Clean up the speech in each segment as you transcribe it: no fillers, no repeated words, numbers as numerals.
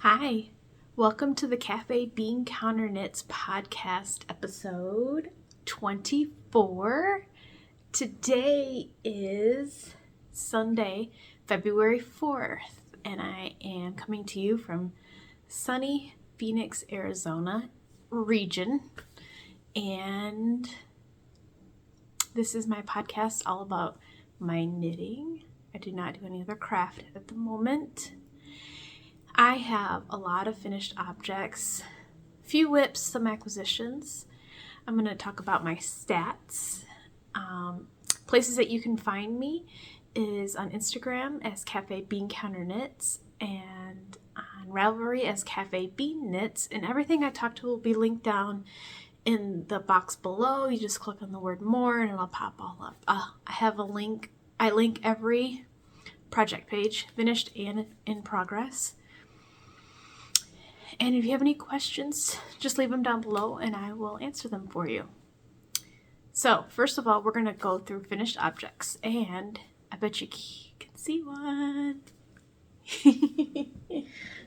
Hi, welcome to the Cafe Bean Counter Knits podcast episode 24. Today is Sunday, February 4th, and I am coming to you from sunny Phoenix, Arizona region. And this is my podcast all about my knitting. I do not do any other craft at the moment. I have a lot of finished objects, few whips, some acquisitions. I'm going to talk about my stats. Places that you can find me is on Instagram as Cafe Bean Counter Knits and on Ravelry as Cafe Bean Knits. And everything I talk to will be linked down in the box below. You just click on the word more and it'll pop all up. I have a link. I link every project page, finished and in progress. And if you have any questions, just leave them down below and I will answer them for you. So, first of all, we're going to go through finished objects, and I bet you can see one.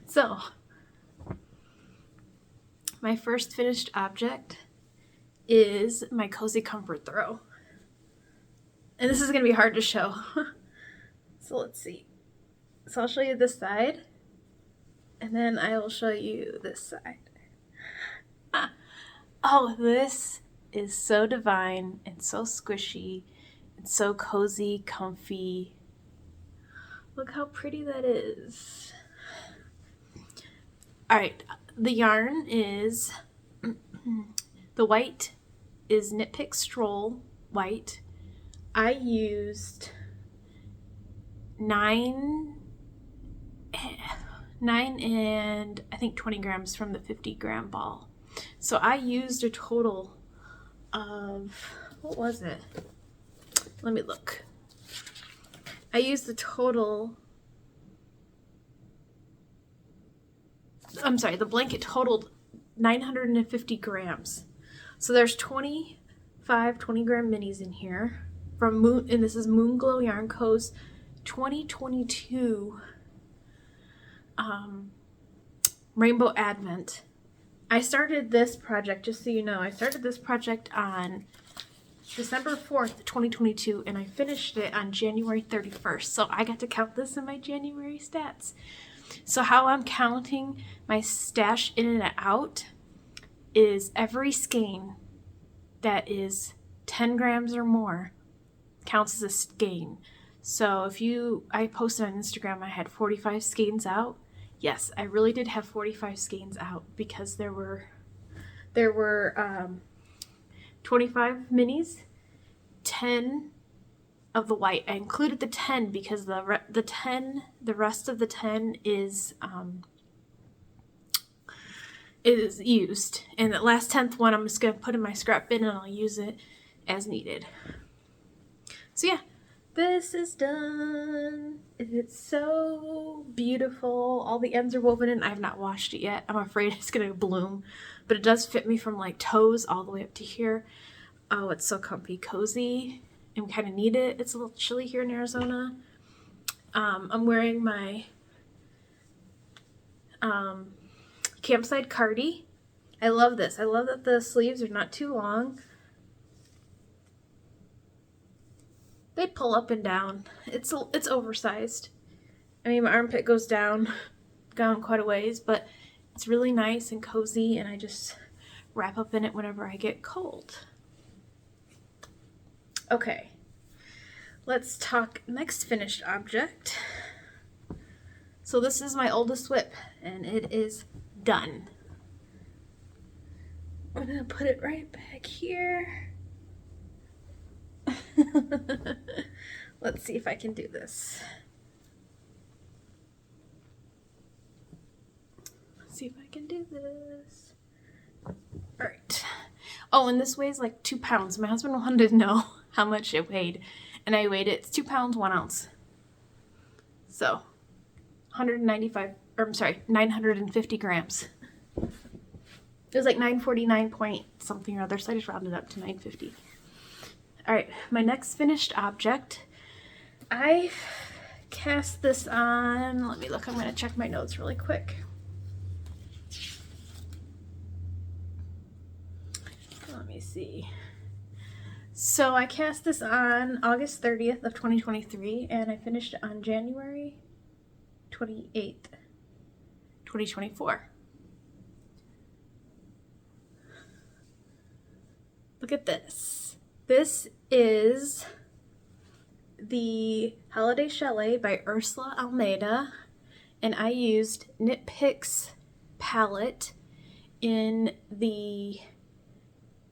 So, my first finished object is my Cozy Comfort Throw. And this is going to be hard to show. So, let's see. So, I'll show you this side. And then I will show you this side. Oh, this is so divine and so squishy and so cozy, comfy. Look how pretty that is. All right, the yarn is, the white is Knit Pick Stroll white. I used 9 and I think 20 grams from the 50 gram ball. So I used a total of, what was it? Let me look. I used the total, the blanket totaled 950 grams. So there's 20 gram minis in here from Moon, and this is Moonglow Yarn Co.'s 2022 Rainbow Advent. I started this project, just so you know, I started this project on December 4th, 2022, and I finished it on January 31st. So I got to count this in my January stats. So how I'm counting my stash in and out is every skein that is 10 grams or more counts as a skein. So I posted on Instagram, I had 45 skeins out. Yes, I really did have 45 skeins out because there were 25 minis, 10 of the white. I included the 10 because the rest of the 10 is used, and the last 10th one I'm just gonna put in my scrap bin and I'll use it as needed. So yeah. This is done. It's so beautiful. All the ends are woven in. I have not washed it yet. I'm afraid it's going to bloom. But it does fit me from like toes all the way up to here. Oh, it's so comfy, cozy. And we kind of need it. It's a little chilly here in Arizona. I'm wearing my campsite cardi. I love this. I love that the sleeves are not too long. They pull up and down. It's oversized. I mean, my armpit goes down quite a ways, but it's really nice and cozy, and I just wrap up in it whenever I get cold. Okay, let's talk next finished object. So this is my oldest whip, and it is done. I'm gonna put it right back here. Let's see if I can do this. All right. Oh, and this weighs like 2 pounds. My husband wanted to know how much it weighed, and I weighed it. It's 2 pounds, 1 ounce. So, 950 grams. It was like 949 point something or other, so I just rounded up to 950. All right, my next finished object, I cast this on, let me look, I'm going to check my notes really quick. see. So I cast this on August 30th of 2023, and I finished it on January 28th, 2024. Look at this. This is the Holiday Chalet by Ursula Almeida, and I used Knit Picks palette in the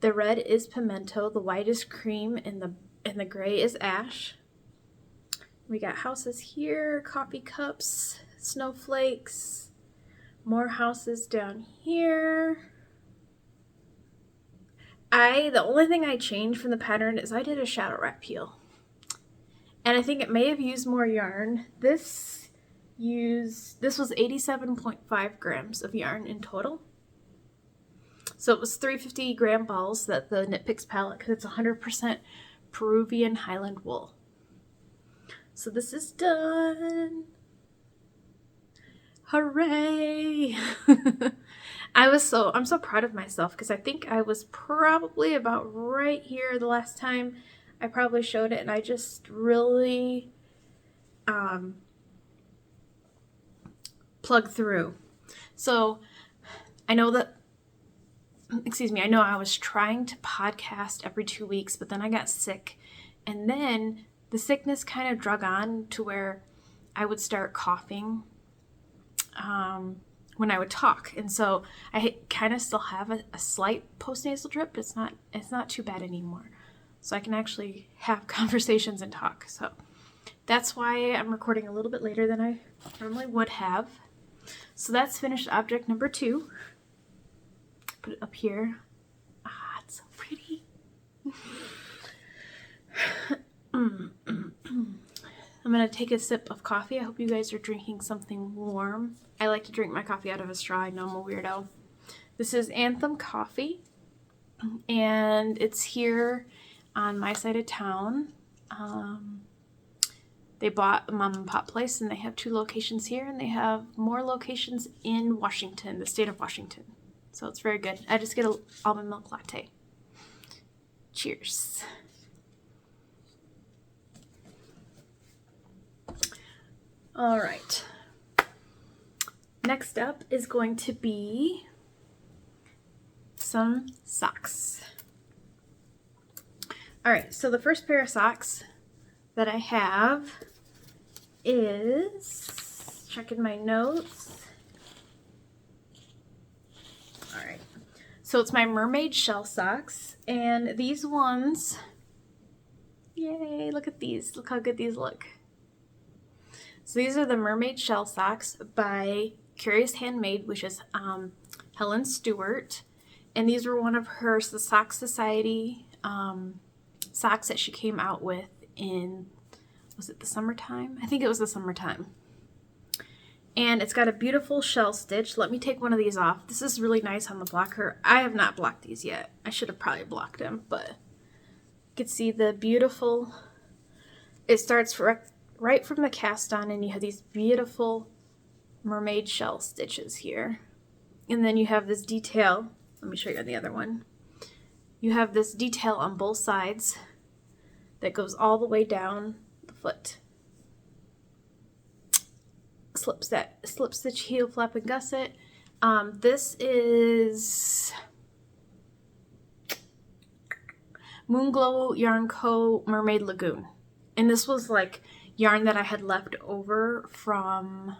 red is pimento, the white is cream, and the gray is ash. We got houses here, coffee cups, snowflakes, more houses down here. The only thing I changed from the pattern is I did a shadow wrap peel. And I think it may have used more yarn. This was 87.5 grams of yarn in total. So it was 350 gram balls that the Knit Picks palette, because it's 100% Peruvian Highland wool. So this is done. Hooray! I'm so proud of myself, because I think I was probably about right here the last time I probably showed it, and I just really plugged through. So I know I was trying to podcast every 2 weeks, but then I got sick, and then the sickness kind of drug on to where I would start coughing when I would talk, and so I kind of still have a slight postnasal drip. It's not too bad anymore, so I can actually have conversations and talk. So that's why I'm recording a little bit later than I normally would have. So that's finished object number 2. Put it up here. It's so pretty. I'm going to take a sip of coffee. I hope you guys are drinking something warm. I like to drink my coffee out of a straw. I know I'm a weirdo. This is Anthem Coffee, and it's here on my side of town. They bought a mom and pop place, and they have 2 locations here, and they have more locations in Washington, the state of Washington. So it's very good. I just get an almond milk latte. Cheers. All right. Next up is going to be some socks. All right, so the first pair of socks that I have is, checking my notes. All right, so it's my mermaid shell socks, and these ones, yay, look at these. Look how good these look. So these are the mermaid shell socks by Curious Handmade, which is Helen Stewart, and these were one of the Sock Society socks that she came out with in, was it the summertime? I think it was the summertime. And it's got a beautiful shell stitch. Let me take one of these off. This is really nice on the blocker. I have not blocked these yet. I should have probably blocked them, but you can see the beautiful, it starts right from the cast on, and you have these beautiful mermaid shell stitches here. And then you have this detail. Let me show you on the other one. You have this detail on both sides that goes all the way down the foot. Slip stitch, heel flap, and gusset. This is Moonglow Yarn Co. Mermaid Lagoon. And this was like yarn that I had left over from,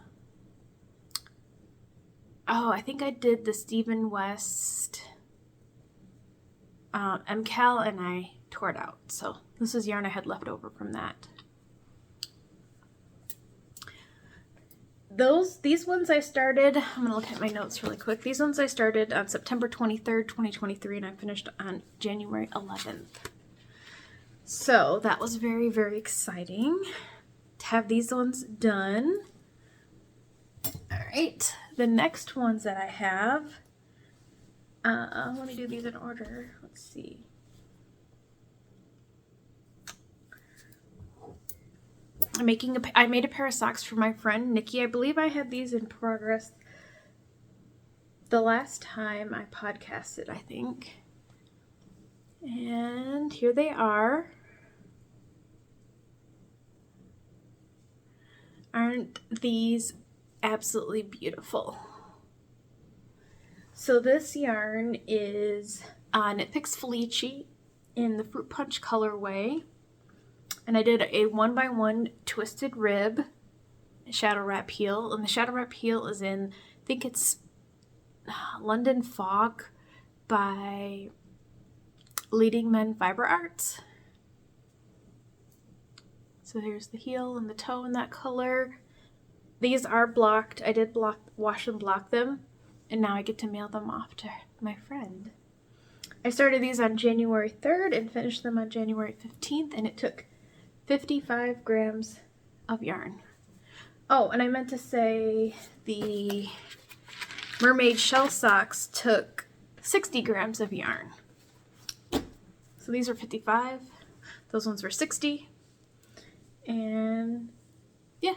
I think I did the Stephen West MCAL, and I tore it out. So this is yarn I had left over from that. These ones I started, I'm going to look at my notes really quick. These ones I started on September 23rd, 2023, and I finished on January 11th. So that was very, very exciting to have these ones done. All right, the next ones that I have, let me do these in order. Let's see. I made a pair of socks for my friend Nikki. I believe I had these in progress the last time I podcasted, I think. And here they are. Aren't these absolutely beautiful? So this yarn is Knit Picks Felici in the Fruit Punch colorway. And I did a 1x1 twisted rib shadow wrap heel. And the shadow wrap heel is in, I think it's London Fog by Leading Men Fiber Arts. So here's the heel and the toe in that color. These are blocked. I did wash and block them. And now I get to mail them off to my friend. I started these on January 3rd and finished them on January 15th. And it took 55 grams of yarn. Oh, and I meant to say the mermaid shell socks took 60 grams of yarn. So these are 55. Those ones were 60. And yeah,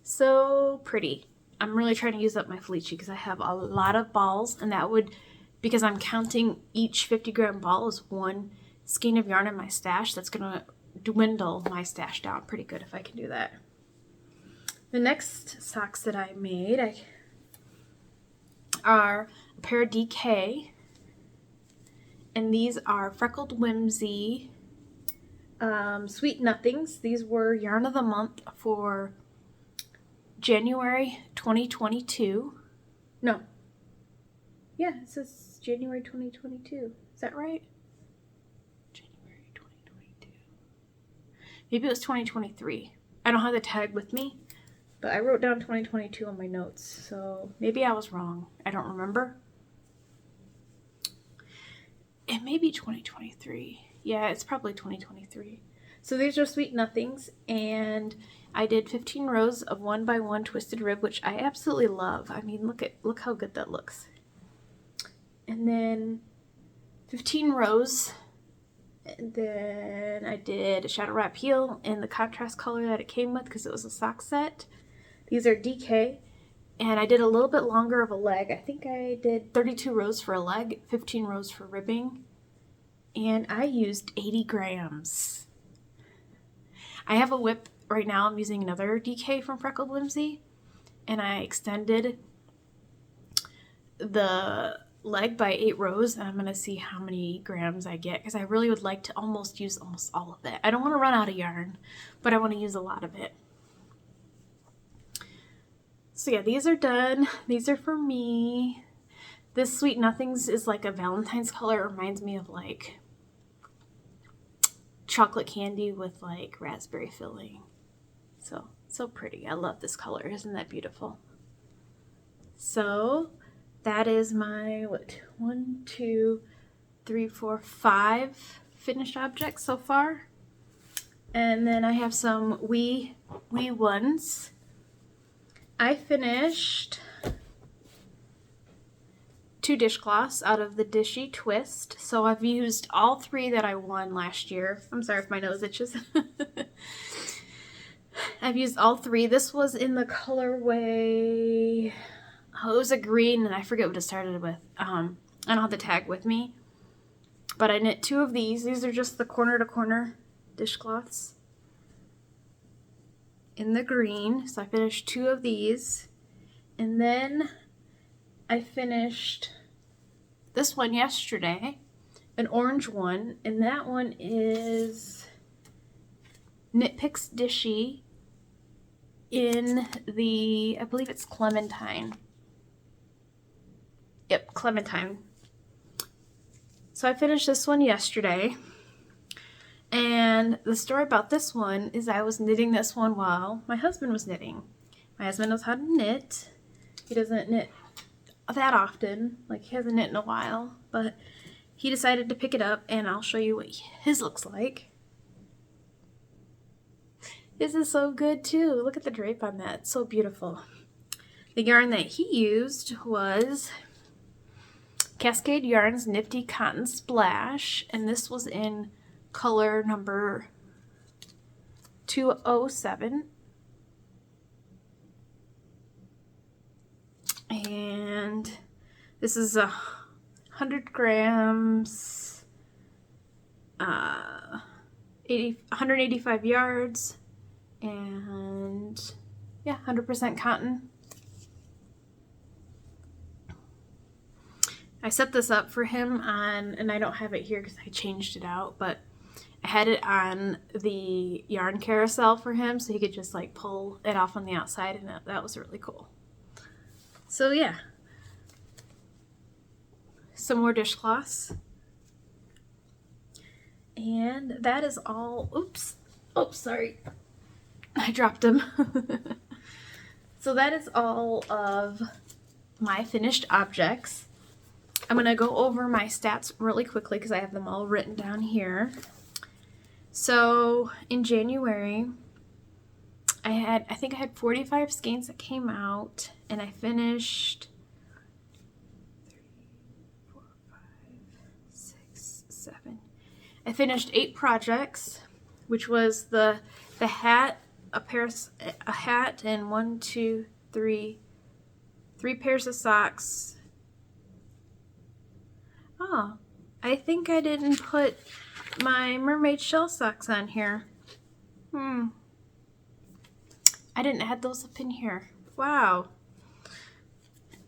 so pretty. I'm really trying to use up my Felici because I have a lot of balls, and that would, because I'm counting each 50 gram ball as one skein of yarn in my stash, that's gonna dwindle my stash down pretty good if I can do that. The next socks that I made are a pair of DK, and these are Freckled Whimsy Sweet Nothings. These were Yarn of the Month for January 2022. No. Yeah, it says January 2022. Is that right? January 2022. Maybe it was 2023. I don't have the tag with me, but I wrote down 2022 on my notes, so maybe I was wrong. I don't remember. It may be 2023. Yeah, it's probably 2023. So these are Sweet Nothings, and I did 15 rows of 1x1 twisted rib, which I absolutely love. I mean, look how good that looks. And then 15 rows, and then I did a shadow wrap heel in the contrast color that it came with because it was a sock set. These are DK, and I did a little bit longer of a leg. I think I did 32 rows for a leg, 15 rows for ribbing, and I used 80 grams. I have a whip right now. I'm using another DK from Freckled Whimsy, and I extended the leg by 8 rows, and I'm going to see how many grams I get because I really would like to use almost all of it. I don't want to run out of yarn, but I want to use a lot of it. So yeah, these are done. These are for me. This Sweet Nothings is like a Valentine's color. It reminds me of like chocolate candy with like raspberry filling. So pretty. I love this color. Isn't that beautiful? So that is my, 1, 2, 3, 4, 5 finished objects so far. And then I have some wee ones. I finished 2 dishcloths out of the Dishy Twist. So I've used all 3 that I won last year. I'm sorry if my nose itches. I've used all 3. This was in the colorway, it was a green, and I forget what it started with. I don't have the tag with me. But I knit 2 of these. These are just the corner to corner dishcloths in the green. So I finished 2 of these. And then I finished this one yesterday, an orange one, and that one is Knit Picks Dishy in the, I believe it's Clementine. Yep, Clementine. So I finished this one yesterday, and the story about this one is I was knitting this one while my husband was knitting. My husband knows how to knit. He doesn't knit that often, like he hasn't knit in a while, but he decided to pick it up, and I'll show you what his looks like. This is so good too. Look at the drape on that. It's so beautiful. The yarn that he used was Cascade Yarns Nifty Cotton Splash, and this was in color number 207. And this is 100 grams 185 yards, and yeah, 100% cotton. I set this up for him on, and I don't have it here because I changed it out, but I had it on the yarn carousel for him so he could just like pull it off on the outside, and that was really cool. So yeah, some more dishcloths. And that is all. Oops, sorry, I dropped them. So that is all of my finished objects. I'm going to go over my stats really quickly because I have them all written down here. So in January, I think I had 45 skeins that came out, and I finished 3, 4, 5, 6, 7. I finished 8 projects, which was the hat, a hat, and 1, 2, 3 pairs of socks. Oh, I think I didn't put my mermaid shell socks on here. I didn't add those up in here. Wow.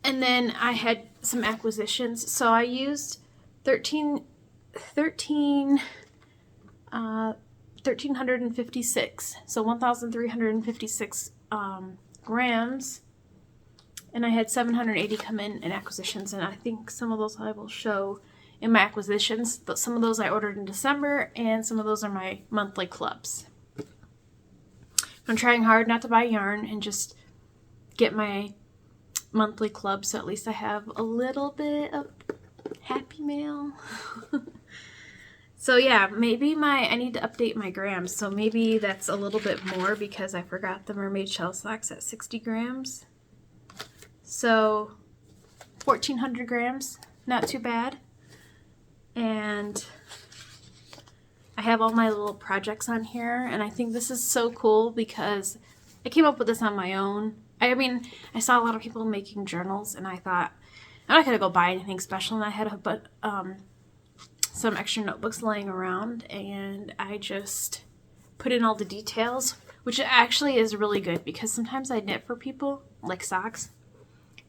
And then I had some acquisitions. So I used 1,356. So 1,356 grams. And I had 780 come in acquisitions, and I think some of those I will show in my acquisitions. But some of those I ordered in December, and some of those are my monthly clubs. I'm trying hard not to buy yarn and just get my monthly club, so at least I have a little bit of happy mail. So yeah, maybe I need to update my grams. So maybe that's a little bit more because I forgot the mermaid shell socks at 60 grams. So 1,400 grams, not too bad. And I have all my little projects on here, and I think this is so cool because I came up with this on my own. I mean, I saw a lot of people making journals, and I thought, I'm not going to go buy anything special, and I had some extra notebooks laying around, and I just put in all the details, which actually is really good because sometimes I knit for people, like socks,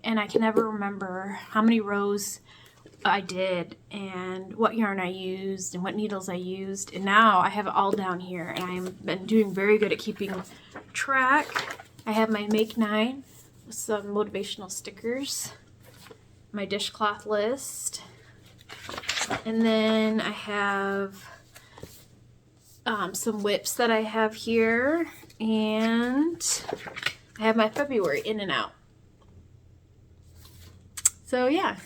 and I can never remember how many rows I did and what yarn I used and what needles I used. And now I have it all down here, and I've been doing very good at keeping track. I have my Make 9 with some motivational stickers, my dishcloth list, and then I have some whips that I have here, and I have my February in and out. So yeah,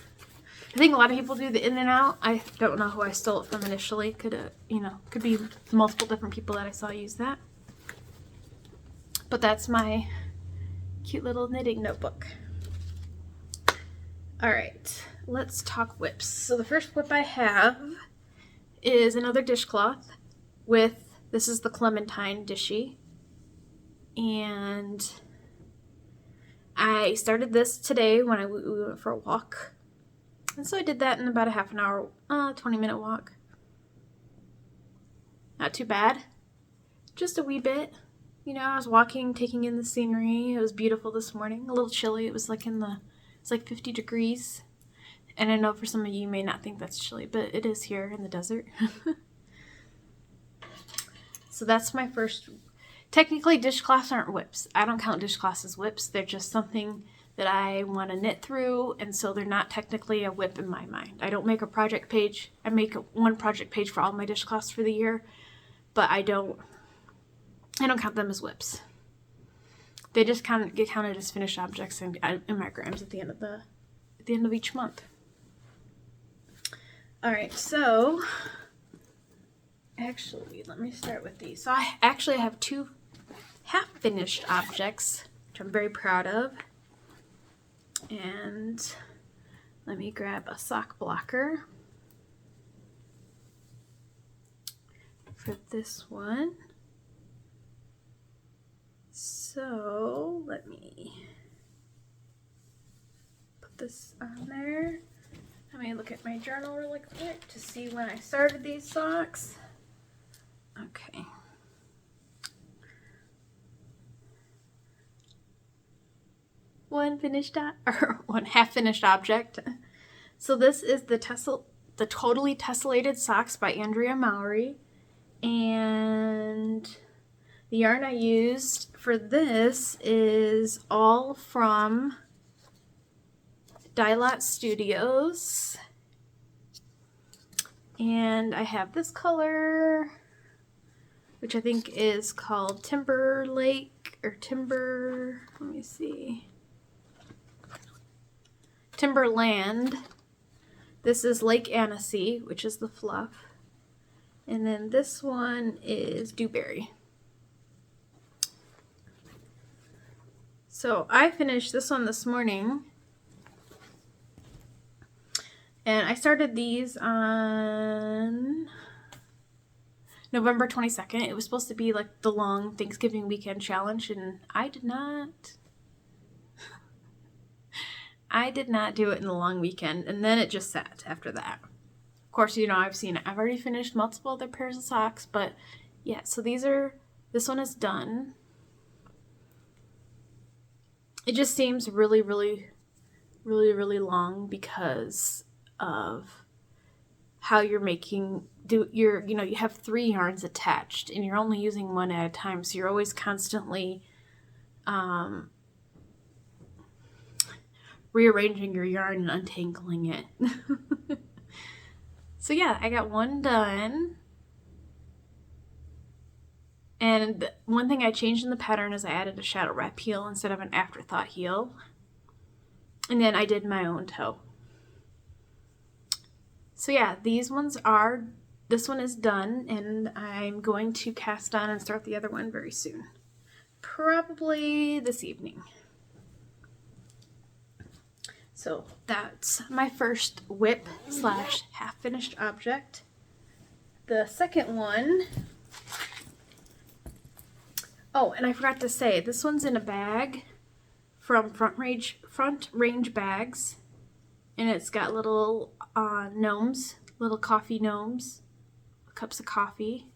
I think a lot of people do the in and out. I don't know who I stole it from initially. Could be multiple different people that I saw use that. But that's my cute little knitting notebook. All right, let's talk whips. So the first whip I have is another dishcloth this is the Clementine Dishy. And I started this today when we went for a walk. And so I did that in about a half an hour, 20-minute walk. Not too bad. Just a wee bit. I was walking, taking in the scenery. It was beautiful this morning. A little chilly. It was like 50 degrees. And I know for some of you may not think that's chilly, but it is here in the desert. So that's my first. Technically, dishcloths aren't whips. I don't count dishcloths as whips. They're just something that I want to knit through, and so they're not technically a whip in my mind. I don't make a project page. I make one project page for all my dishcloths for the year, but I don't count them as whips. They just get counted as finished objects in my grams at the end of each month. All right, so actually, let me start with these. So I actually have 2 half-finished objects, which I'm very proud of. And let me grab a sock blocker for this one. So let me put this on there. Let me look at my journal really quick to see when I started these socks. Okay. One half finished object. So this is the Totally Tessellated Socks by Andrea Mowry. And the yarn I used for this is all from Dye Lot Studios. And I have this color, which I think is called Timberlake or let me see. Timberland. This is Lake Annecy, which is the fluff. And then this one is Dewberry. So I finished this one this morning. And I started these on November 22nd. It was supposed to be like the long Thanksgiving weekend challenge, and I did not do it in the long weekend, and then it just sat after that. Of course, you know, I've already finished multiple other pairs of socks, but yeah, so this one is done. It just seems really, really, really, really long because of how you're you have 3 yarns attached and you're only using one at a time, so you're always constantly rearranging your yarn and untangling it. So yeah, I got one done. And one thing I changed in the pattern is I added a shadow wrap heel instead of an afterthought heel. And then I did my own toe. So yeah, this one is done, and I'm going to cast on and start the other one very soon. Probably this evening. So that's my first whip / half finished object. The second one, oh, and I forgot to say, this one's in a bag from Front Range Bags. And it's got little gnomes, little coffee gnomes, cups of coffee,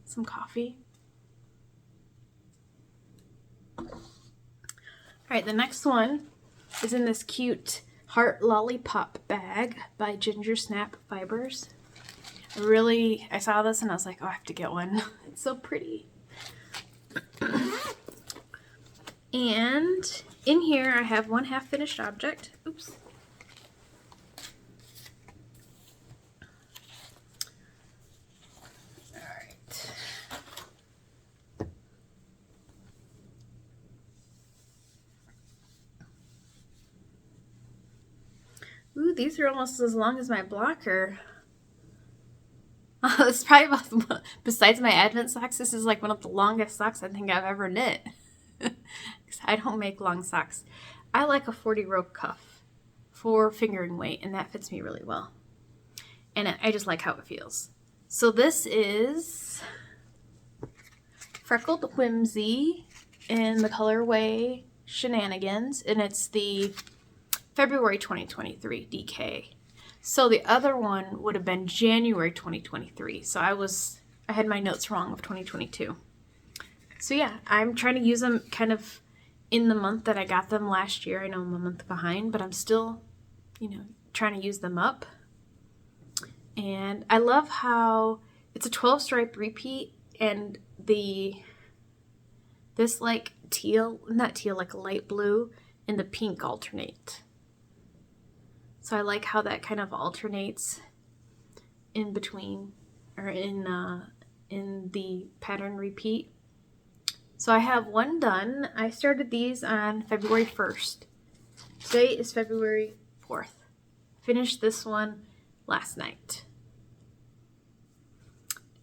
some coffee. All right, the next one is in this cute Heart Lollipop bag by Ginger Snap Fibers. I saw this and I was like, oh, I have to get one. It's so pretty. And in here I have one half finished object. Oops. All right. Ooh, these are almost as long as my blocker. It's probably besides my Advent socks, this is like one of the longest socks I think I've ever knit. Because I don't make long socks. I like a 40 row cuff for fingering weight, and that fits me really well. And I just like how it feels. So this is Freckled Whimsy in the colorway Shenanigans, and it's the February 2023 DK. So the other one would have been January 2023. So I had my notes wrong of 2022. So yeah, I'm trying to use them kind of in the month that I got them last year. I know I'm a month behind, but I'm still, trying to use them up. And I love how it's a 12 stripe repeat, and this like like a light blue and the pink alternate. So I like how that kind of alternates in between, or in the pattern repeat. So I have one done. I started these on February 1st. Today is February 4th. Finished this one last night.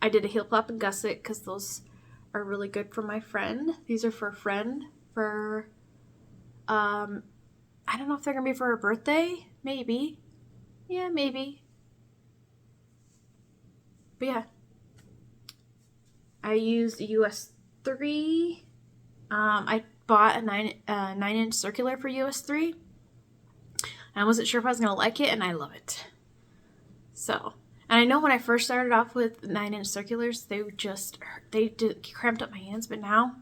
I did a heel plop and gusset because those are really good for my friend. These are for a friend for, I don't know if they're going to be for her birthday. Maybe. Yeah, maybe. But yeah. I used US 3. I bought a 9-inch circular for US 3. I wasn't sure if I was going to like it, and I love it. So, And I know when I first started off with 9-inch circulars, they cramped up my hands, but now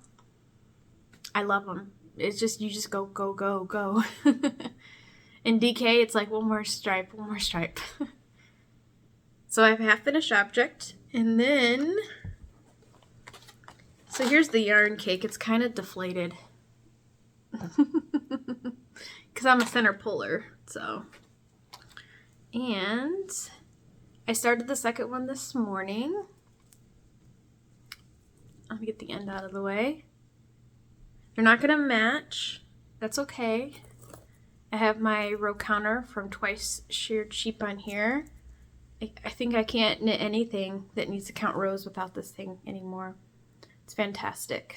I love them. It's just, you just go, go, go, go. In DK, it's like one more stripe. So I have a half-finished object, and then, so here's the yarn cake. It's kind of deflated. Because I'm a center puller, so. And I started the second one this morning. Let me get the end out of the way. They're not going to match. That's okay. I have my row counter from Twice Sheared Sheep on here. I think I can't knit anything that needs to count rows without this thing anymore. It's fantastic.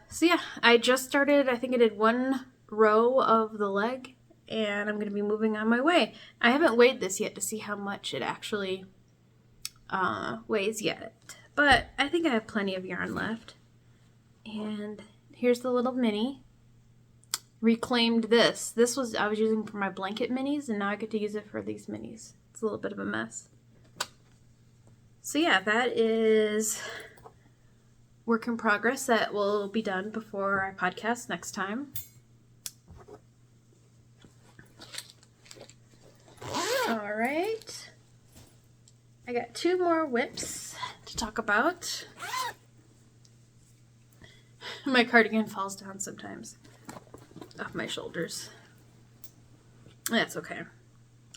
So yeah, I just started, I think I did 1 row of the leg, and I'm going to be moving on my way. I haven't weighed this yet to see how much it actually weighs yet, but I think I have plenty of yarn left. And here's the little mini. Reclaimed this. This was, I was using for my blanket minis, and now I get to use it for these minis. It's a little bit of a mess. So yeah, that is work in progress that will be done before I podcast next time. All right. I got 2 more whips to talk about. My cardigan falls down sometimes off my shoulders. That's okay.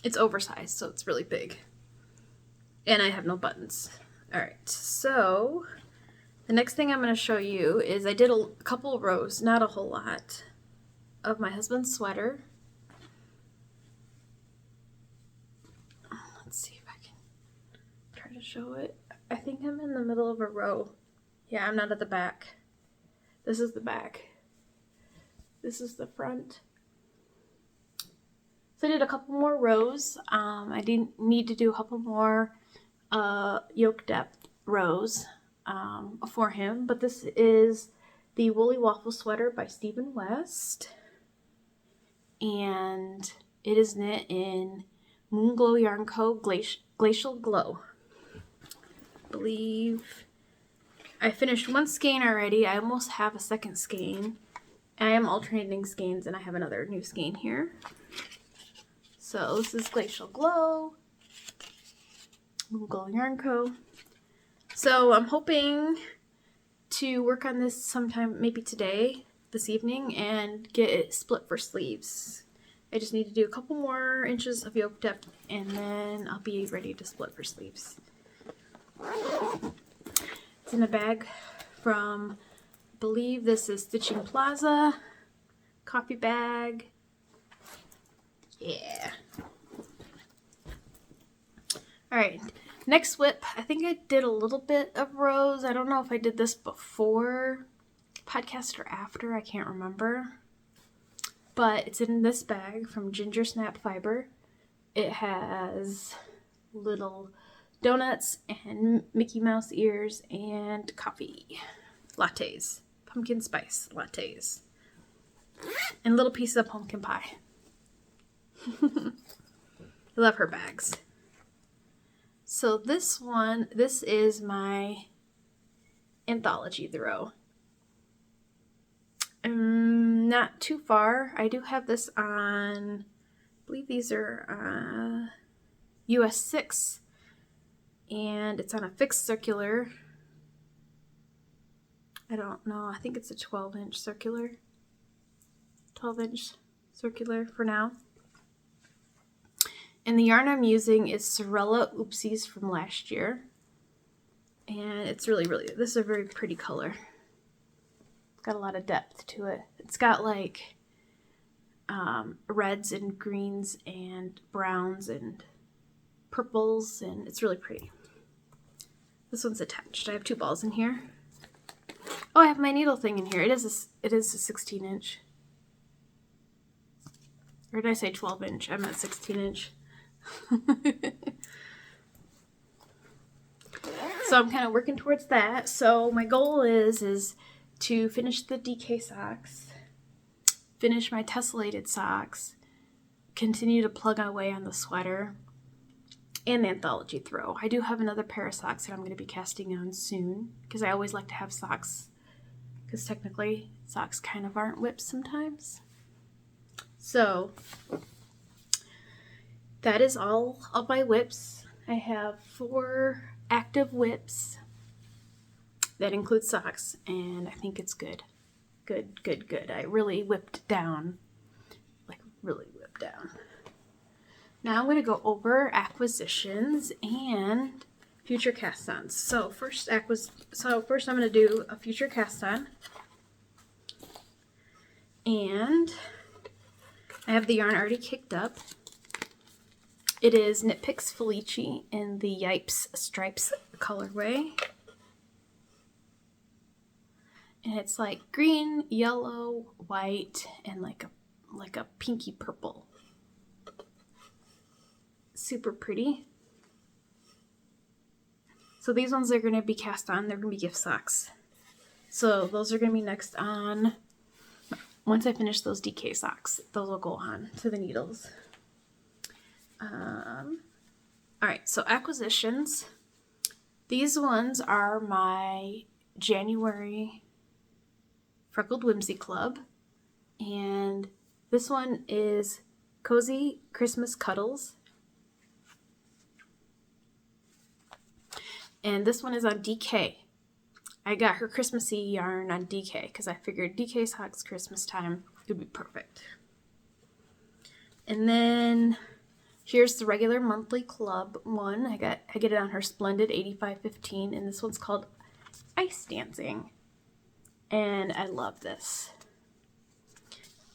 It's oversized, so it's really big. And I have no buttons. All right, so the next thing I'm going to show you is I did a couple rows, not a whole lot, of my husband's sweater. Let's see if I can try to show it. I think I'm in the middle of a row. Yeah, I'm not at the back. This is the back. This is the front. So I did a couple more rows. I didn't need to do a couple more yoke depth rows for him, but this is the Woolly Waffle Sweater by Stephen West, and it is knit in Moon Glow Yarn Co. Glacial Glow. I believe I finished 1 skein already. I almost have a second skein. I am alternating skeins, and I have another new skein here. So this is Glacial Glow, Moon Glow Yarn Co. So I'm hoping to work on this sometime, maybe today, this evening, and get it split for sleeves. I just need to do a couple more inches of yoke depth, and then I'll be ready to split for sleeves. It's in a bag from, I believe this is Stitching Plaza, coffee bag. Yeah. Alright, next whip. I think I did a little bit of rows. I don't know if I did this before podcast or after. I can't remember. But it's in this bag from Ginger Snap Fiber. It has little donuts and Mickey Mouse ears and coffee lattes. Pumpkin spice lattes. And little pieces of pumpkin pie. I love her bags. So this is my anthology throw. Not too far. I do have this on, I believe these are US 6, and it's on a fixed circular. I don't know. I think it's a 12-inch circular. 12-inch circular for now. And the yarn I'm using is Sorella Oopsies from last year. And it's really, this is a very pretty color. It's got a lot of depth to it. It's got like reds and greens and browns and purples, and it's really pretty. This one's attached. I have 2 balls in here. Oh, I have my needle thing in here. It is a 16-inch. Or did I say 12-inch? I'm at 16-inch. So I'm kind of working towards that. So my goal is to finish the DK socks, finish my tessellated socks, continue to plug away on the sweater and the Anthology throw. I do have another pair of socks that I'm going to be casting on soon because I always like to have socks because technically socks kind of aren't whips sometimes. So that is all of my whips. I have 4 active whips that include socks, and I think it's good. Good. I really whipped down. Like, really whipped down. Now I'm going to go over acquisitions and future cast-ons. So first I'm going to do a future cast-on. And I have the yarn already kicked up. It is Knit Picks Felici in the Yipes Stripes colorway. And it's like green, yellow, white, and like a pinky purple. Super pretty. So these ones are going to be cast on. They're going to be gift socks. So those are going to be next on. Once I finish those DK socks, those will go on to the needles. Alright, so acquisitions. These ones are my January Freckled Whimsy Club. And this one is Cozy Christmas Cuddles. And this one is on DK. I got her Christmassy yarn on DK because I figured DK socks Christmas time would be perfect. And then here's the regular monthly club one. I get it on her Splendid 8515, and this one's called Ice Dancing. And I love this.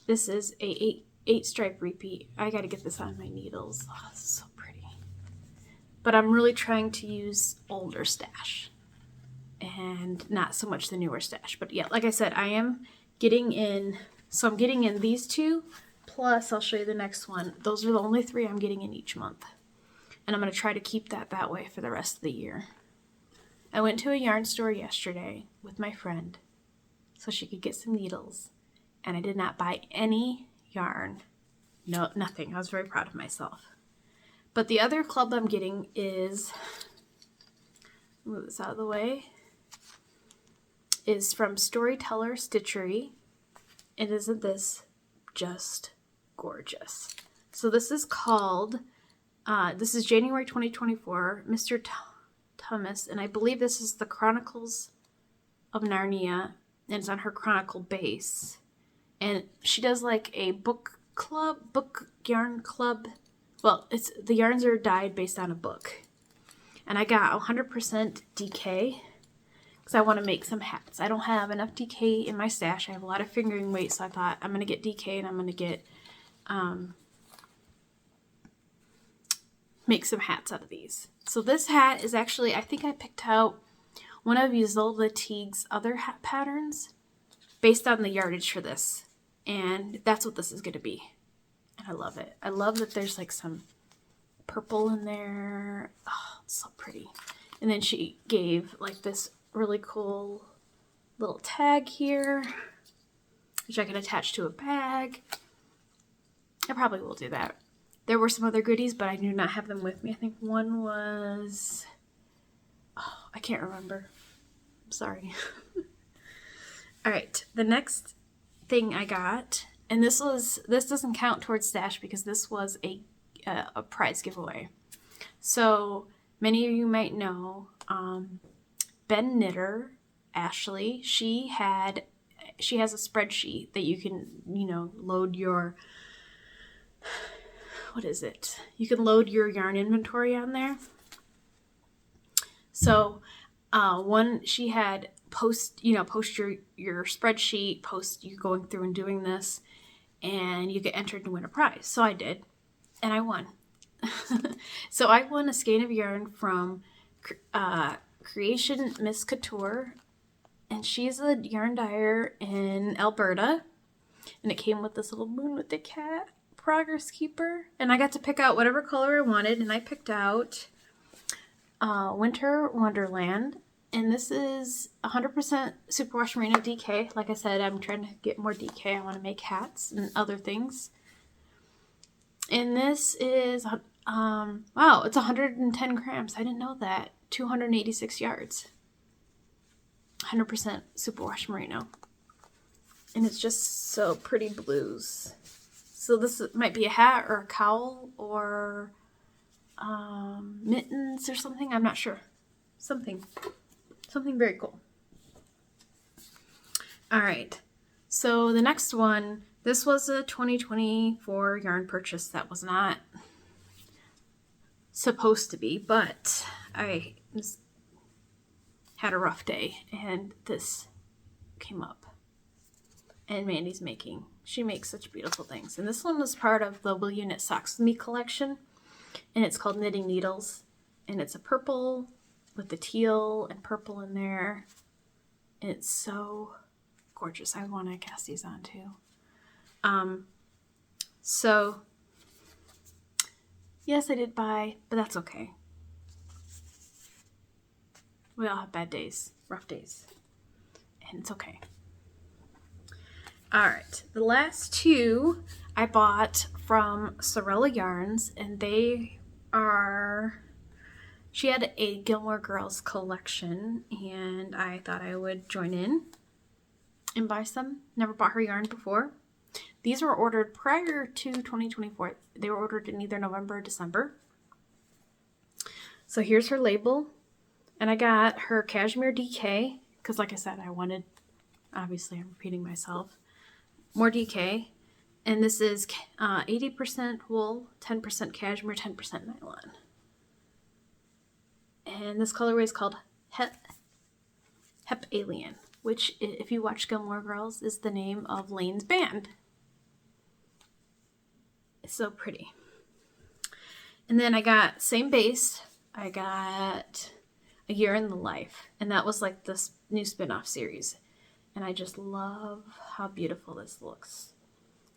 This is a 8 stripe repeat. I got to get this on my needles. Oh, this is so pretty. But I'm really trying to use older stash and not so much the newer stash. But yeah, like I said, I am getting in. So I'm getting in these 2. Plus, I'll show you the next one. Those are the only 3 I'm getting in each month. And I'm going to try to keep that way for the rest of the year. I went to a yarn store yesterday with my friend so she could get some needles. And I did not buy any yarn. No, nothing. I was very proud of myself. But the other club I'm getting is, move this out of the way, is from Storyteller Stitchery. And isn't this just gorgeous? So this is called, this is January 2024, Mr. Thomas, and I believe this is the Chronicles of Narnia, and it's on her Chronicle base. And she does like a book yarn club. Well, the yarns are dyed based on a book. And I got 100% DK because I want to make some hats. I don't have enough DK in my stash. I have a lot of fingering weight, so I thought I'm going to get DK and I'm going to get make some hats out of these. So this hat is actually, I think I picked out one of Isolde Teague's other hat patterns based on the yardage for this. And that's what this is going to be. And I love it. I love that there's like some purple in there. Oh, it's so pretty. And then she gave like this really cool little tag here, which I can attach to a bag. I probably will do that. There were some other goodies, but I do not have them with me. I think one was, oh, I can't remember. I'm sorry. All right, the next thing I got, and this doesn't count towards stash because this was a prize giveaway. So many of you might know Ben Knitter, Ashley. She has a spreadsheet that you can, load your, what is it? You can load your yarn inventory on there. So she had post your spreadsheet, post you going through and doing this, and you get entered to win a prize. So I did, and I won. So I won a skein of yarn from Creation Miss Couture, and she's a yarn dyer in Alberta, and it came with this little moon with the cat progress keeper, and I got to pick out whatever color I wanted, and I picked out Winter Wonderland. And this is 100% Superwash Merino DK. Like I said, I'm trying to get more DK. I want to make hats and other things. And this is, wow, it's 110 grams. I didn't know that. 286 yards. 100% superwash merino. And it's just so pretty blues. So this might be a hat or a cowl or mittens or something. I'm not sure. Something very cool. All right. So the next one, this was a 2024 yarn purchase that was not supposed to be, but I had a rough day and this came up. And Mandy's she makes such beautiful things. And this one was part of the Will You Knit Socks With Me collection. And it's called Knitting Needles. And it's a purple with the teal and purple in there. And it's so gorgeous. I want to cast these on too. So, yes, I did buy, but that's okay. We all have bad days, rough days. And it's okay. All right, the last two I bought from Sorella Yarns, and she had a Gilmore Girls collection, and I thought I would join in and buy some. Never bought her yarn before. These were ordered prior to 2024. They were ordered in either November or December. So here's her label, and I got her cashmere DK, because like I said, obviously I'm repeating myself, more DK, and this is 80% wool, 10% cashmere, 10% nylon. And this colorway is called Hep Alien, which, if you watch Gilmore Girls, is the name of Lane's band. It's so pretty. And then I got, same base, I got A Year in the Life, and that was like this new spin-off series. And I just love how beautiful this looks.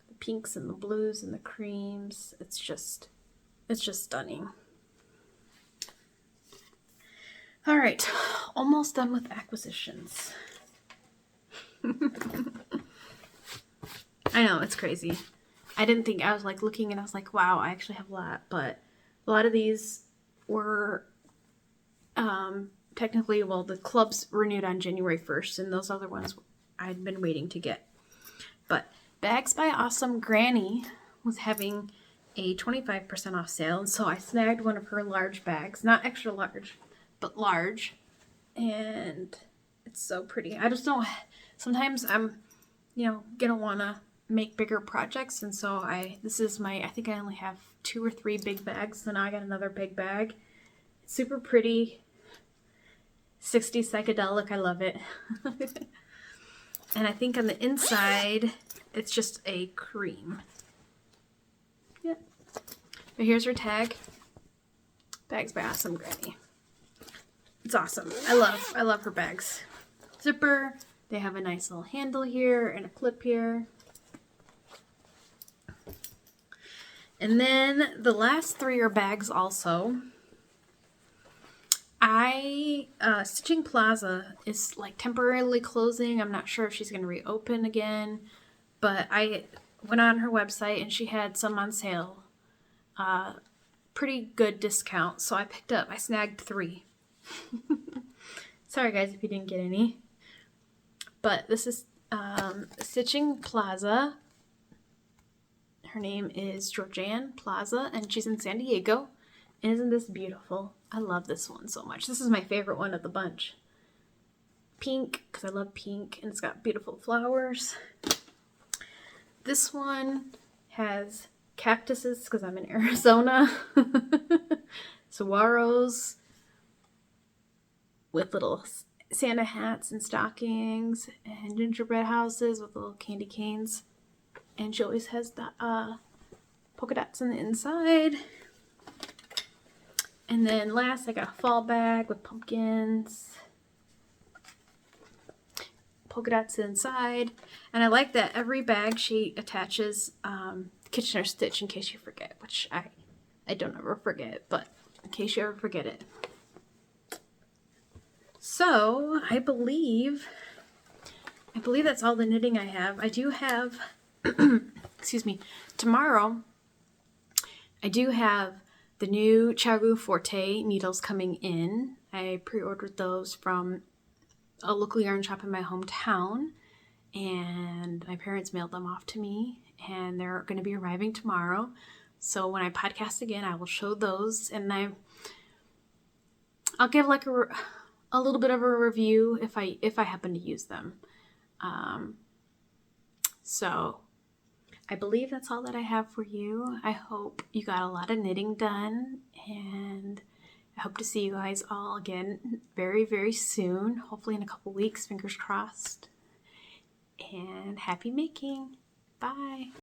The pinks and the blues and the creams. It's just stunning. All right, almost done with acquisitions. I know, it's crazy. I didn't think, I was like looking and I was like, wow, I actually have a lot. But a lot of these were technically, the clubs renewed on January 1st, and those other ones I'd been waiting to get. But Bags by Awesome Granny was having a 25% off sale, and so I snagged one of her large bags. Not extra large, but large. And it's so pretty. I just don't, sometimes I'm, gonna want to make bigger projects, and so I think I only have 2 or 3 big bags, so now I got another big bag. It's super pretty. 60s psychedelic, I love it. And I think on the inside, it's just a cream. Yep. But here's her tag. Bags by Awesome Granny. It's awesome. I love her bags. Zipper. They have a nice little handle here and a clip here. And then the last 3 are bags also. Stitching Plaza is like temporarily closing. I'm not sure if she's going to reopen again, but I went on her website and she had some on sale. Pretty good discount. So I snagged 3. Sorry guys if you didn't get any. But this is Stitching Plaza. Her name is Georgianne Plaza and she's in San Diego. And isn't this beautiful? I love this one so much. This is my favorite one of the bunch. Pink, because I love pink, and it's got beautiful flowers. This one has cactuses, because I'm in Arizona. Saguaros with little Santa hats and stockings, and gingerbread houses with little candy canes. And she always has the polka dots on the inside. And then last, I got a fall bag with pumpkins, polka dots inside. And I like that every bag she attaches Kitchener stitch in case you forget, which I don't ever forget, but in case you ever forget it. So I believe that's all the knitting I have. I do have, excuse me, tomorrow I do have the new ChiaoGoo Forte needles coming in. I pre-ordered those from a local yarn shop in my hometown, and my parents mailed them off to me, and they're going to be arriving tomorrow. So when I podcast again, I will show those, and I'll give like a little bit of a review if I happen to use them. So I believe that's all that I have for you. I hope you got a lot of knitting done, and I hope to see you guys all again very, very soon. Hopefully in a couple weeks, fingers crossed. And happy making. Bye.